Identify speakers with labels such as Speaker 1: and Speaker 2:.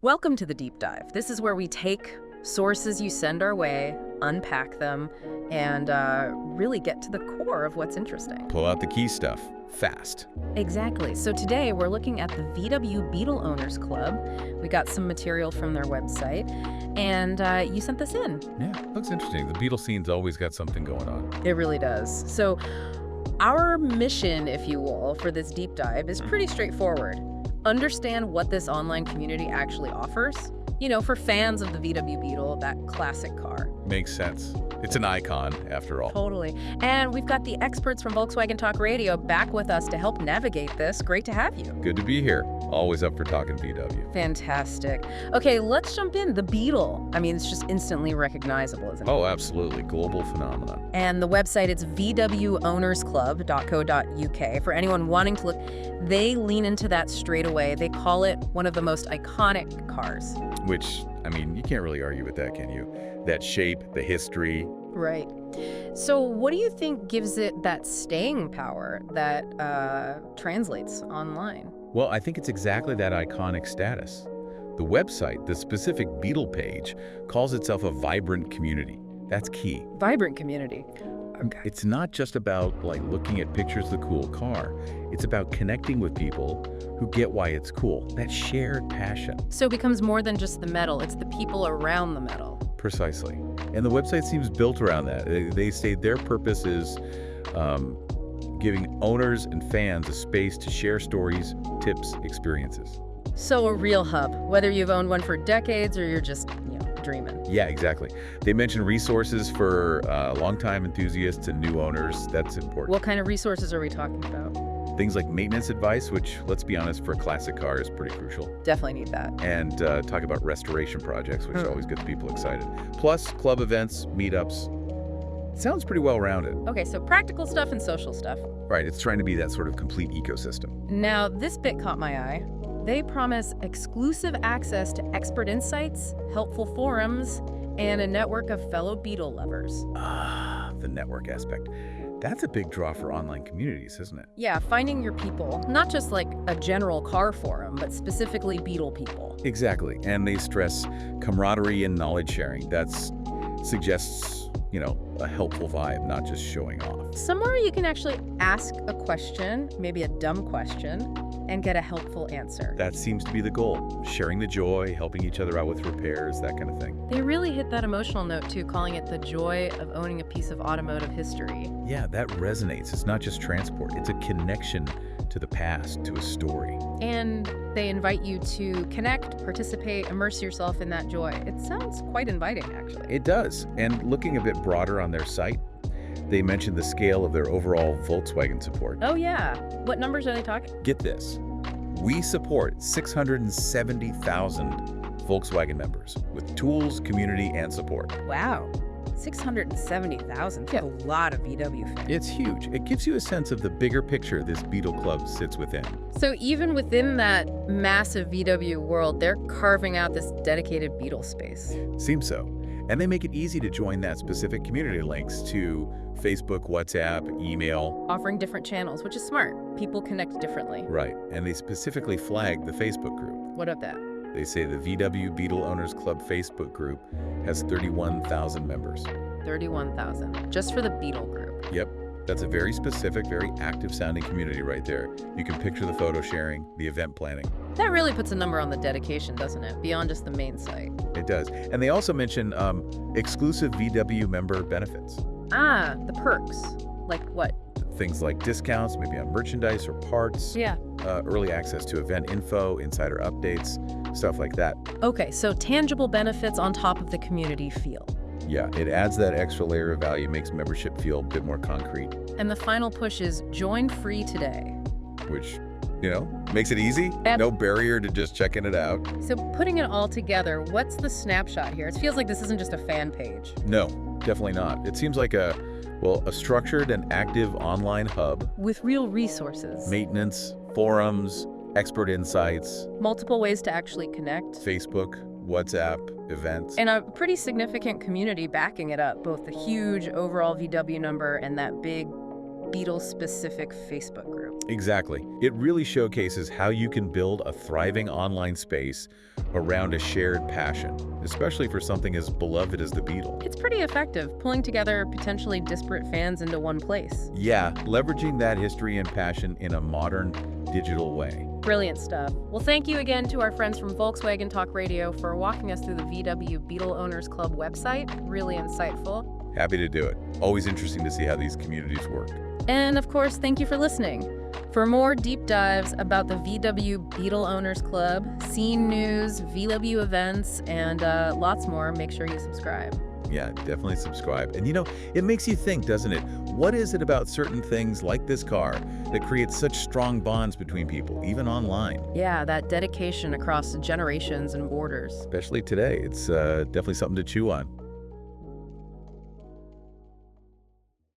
Speaker 1: Welcome to the Deep Dive. This is where we take sources you send our way, unpack them, and really get to the core of what's interesting.
Speaker 2: Pull out the key stuff fast.
Speaker 1: Exactly. So today we're looking at the VW Beetle Owners Club. We got some material from their website, and you sent this in.
Speaker 2: Yeah, looks interesting. The Beetle scene's always got something going on.
Speaker 1: It really does. So our mission, if you will, for this deep dive is pretty straightforward. Understand what this online community actually offers. You know, for fans of the VW Beetle, that classic car.
Speaker 2: Makes sense. It's an icon, after all.
Speaker 1: Totally. And we've got the experts from Volkswagen Talk Radio back with us to help navigate this. Great to have you.
Speaker 2: Good to be here. Always up for talking VW.
Speaker 1: Fantastic. Okay, let's jump in. The Beetle. I mean, it's just instantly recognizable, isn't it?
Speaker 2: Oh, absolutely. Global phenomenon.
Speaker 1: And the website, it's vwownersclub.co.uk. For anyone wanting to look, they lean into that straight away. They call it one of the most iconic cars.
Speaker 2: Which, I mean, you can't really argue with that, can you? That shape, the history.
Speaker 1: Right. So what do you think gives it that staying power that translates online?
Speaker 2: Well, I think it's exactly that iconic status. The website, the specific Beetle page, calls itself a vibrant community. That's key.
Speaker 1: Vibrant community. Okay.
Speaker 2: It's not just about looking at pictures of the cool car. It's about connecting with people who get why it's cool. That shared passion.
Speaker 1: So it becomes more than just the metal. It's the people around the metal.
Speaker 2: Precisely. And the website seems built around that. They say their purpose is giving owners and fans a space to share stories, tips, experiences.
Speaker 1: So a real hub, whether you've owned one for decades or you're just, dreaming.
Speaker 2: Yeah, exactly. They mention resources for longtime enthusiasts and new owners. That's important.
Speaker 1: What kind of resources are we talking about?
Speaker 2: Things like maintenance advice, which, let's be honest, for a classic car is pretty crucial.
Speaker 1: Definitely need that.
Speaker 2: And talk about restoration projects, which always gets people excited. Plus, club events, meetups. It sounds pretty well-rounded.
Speaker 1: Okay, so practical stuff and social stuff.
Speaker 2: Right, it's trying to be that sort of complete ecosystem.
Speaker 1: Now, this bit caught my eye. They promise exclusive access to expert insights, helpful forums, and a network of fellow Beetle lovers.
Speaker 2: Ah, the network aspect. That's a big draw for online communities, isn't it?
Speaker 1: Yeah, finding your people, not just like a general car forum, but specifically Beetle people.
Speaker 2: Exactly, and they stress camaraderie and knowledge sharing. That suggests, a helpful vibe, not just showing off.
Speaker 1: Somewhere you can actually ask a question, maybe a dumb question, and get a helpful answer.
Speaker 2: That seems to be the goal. Sharing the joy, helping each other out with repairs, that kind of thing.
Speaker 1: They really hit that emotional note, too, calling it the joy of owning a piece of automotive history.
Speaker 2: Yeah, that resonates. It's not just transport. It's a connection to the past, to a story.
Speaker 1: And they invite you to connect, participate, immerse yourself in that joy. It sounds quite inviting, actually.
Speaker 2: It does. And looking a bit broader on their site, they mentioned the scale of their overall Volkswagen support.
Speaker 1: Oh, yeah. What numbers are they talking?
Speaker 2: Get this. We support 670,000 Volkswagen members with tools, community, and support.
Speaker 1: Wow. 670,000. That's a lot of VW fans.
Speaker 2: It's huge. It gives you a sense of the bigger picture this Beetle Club sits within.
Speaker 1: So even within that massive VW world, they're carving out this dedicated Beetle space.
Speaker 2: Seems so. And they make it easy to join that specific community links to Facebook, WhatsApp, email.
Speaker 1: Offering different channels, which is smart. People connect differently.
Speaker 2: Right. And they specifically flag the Facebook group.
Speaker 1: What of that?
Speaker 2: They say the VW Beetle Owners Club Facebook group has 31,000 members.
Speaker 1: 31,000. Just for the Beetle group.
Speaker 2: Yep. That's a very specific, very active-sounding community right there. You can picture the photo sharing, the event planning.
Speaker 1: That really puts a number on the dedication, doesn't it? Beyond just the main site.
Speaker 2: It does. And they also mention exclusive VW member benefits.
Speaker 1: Ah, the perks. Like what?
Speaker 2: Things like discounts, maybe on merchandise or parts.
Speaker 1: Yeah.
Speaker 2: Early access to event info, insider updates, stuff like that.
Speaker 1: Okay, so tangible benefits on top of the community feel.
Speaker 2: Yeah, it adds that extra layer of value, makes membership feel a bit more concrete.
Speaker 1: And the final push is join free today.
Speaker 2: Which, makes it easy. No barrier to just checking it out.
Speaker 1: So putting it all together, what's the snapshot here? It feels like this isn't just a fan page.
Speaker 2: No, definitely not. It seems like a structured and active online hub.
Speaker 1: With real resources.
Speaker 2: Maintenance, forums, expert insights.
Speaker 1: Multiple ways to actually connect.
Speaker 2: Facebook, WhatsApp, events.
Speaker 1: And a pretty significant community backing it up, both the huge overall VW number and that big Beetle-specific Facebook group.
Speaker 2: Exactly. It really showcases how you can build a thriving online space around a shared passion, especially for something as beloved as the Beetle.
Speaker 1: It's pretty effective, pulling together potentially disparate fans into one place.
Speaker 2: Yeah, leveraging that history and passion in a modern, digital way.
Speaker 1: Brilliant stuff. Well, thank you again to our friends from Volkswagen Talk Radio for walking us through the VW Beetle Owners Club website. Really insightful.
Speaker 2: Happy to do it. Always interesting to see how these communities work.
Speaker 1: And of course, thank you for listening. For more deep dives about the VW Beetle Owners Club, scene news, VW events, and lots more, make sure you subscribe.
Speaker 2: Yeah, definitely subscribe. And it makes you think, doesn't it? What is it about certain things like this car that creates such strong bonds between people, even online?
Speaker 1: Yeah, that dedication across generations and borders.
Speaker 2: Especially today. It's definitely something to chew on.